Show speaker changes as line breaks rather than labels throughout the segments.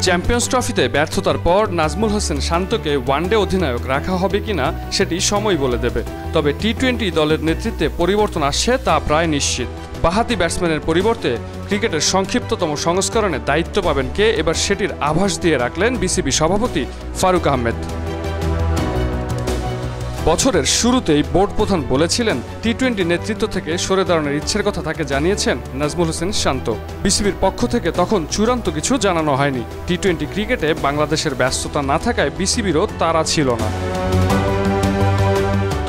Champions ট্রফিতে ব্যর্থতার পর নাজমুল হোসেন শান্তকে ওয়ানডে অধিনায়ক রাখা হবে কিনা সেটি সময় বলে দেবে। তবে টি-20 দলের নেতৃত্বে পরিবর্তন আসছে তা প্রায় নিশ্চিত। বাঁহাতি ব্যাটসম্যানের পরিবর্তে ক্রিকেটের সংক্ষিপ্ততম সংস্করণে দায়িত্ব পাবেন কে, এবার সেটির আভাস দিয়ে রাখলেন বিসিবি সভাপতি ফারুক আহমেদ। বছরের শুরুতেই বোর্ড প্রধান বলেছিলেন টি-20 নেতৃত্ব থেকে সরে দাঁড়ানোর ইচ্ছের কথা তাকে জানিয়েছেন নাজমুল হোসেন শান্ত। বিসিবির পক্ষ থেকে তখন চূড়ান্ত কিছু জানানো হয়নি। টি-20 ক্রিকেটে বাংলাদেশের ব্যস্ততা না থাকায় বিসিবিরও তাড়া ছিল না।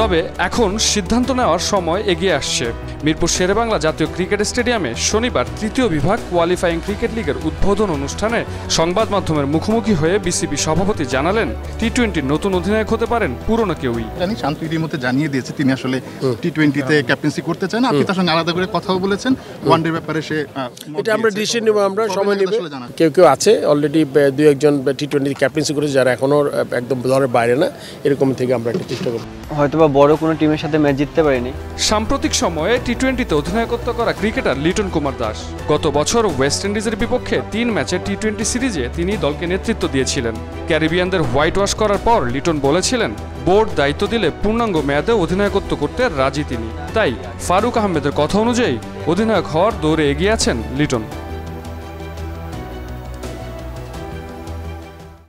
তবে এখন সিদ্ধান্ত নেওয়ার সময় এগিয়ে আসছে। মিরপুর শেরেবাংলা জাতীয় ক্রিকেট স্টেডিয়ামে শনিবার তৃতীয় বিভাগ কোয়ালিফাইং ক্রিকেট লিগের উদ্বোধন অনুষ্ঠানে সংবাদ মাধ্যমের মুখোমুখি হয়ে বিসিবি সভাপতি জানালেন টি-20 নতুন অধিনায়ক হতে পারেন পুরনো কেউই।
জানি শান্ত ইতিমধ্যে জানিয়ে দিয়েছে তিনি আসলে টি-20তে ক্যাপ্টেন্সি করতে চান। আপনি তার সঙ্গে আলাদা করে কথাও বলেছেন ওয়ানডের ব্যাপারে। সে
এটা আমরা ডিসিশন নেব, আমরা সময় নেব। কেউ আছে অলরেডি দুই একজন টি-20 ক্যাপ্টেন্সি করেছে যারা এখনো একদম দলের বাইরে না, এরকম থেকে আমরা একটা চেষ্টা করব।
হয়তোবা বড় কোনো টিমের সাথে ম্যাচ জিততে পারিনি।
সাম্প্রতিক সময়ে টি-20তে অধিনায়কত্ব করা ক্রিকেটার লিটন কুমার দাস। গত বছর ওয়েস্ট ইন্ডিজের বিপক্ষে 3 ম্যাচের টি-20 সিরিজে তিনি দলকে নেতৃত্ব দিয়েছিলেন। ক্যারিবিয়ানদের হোয়াইট ওয়াশ করার পর লিটন বলেছিলেন বোর্ড দায়িত্ব দিলে পূর্ণাঙ্গ মেয়াদে অধিনায়কত্ব করতে রাজি তিনি। তাই ফারুক আহমেদের কথা অনুযায়ী অধিনায়ক হওয়ার দৌড়ে এগিয়ে আছেন লিটন।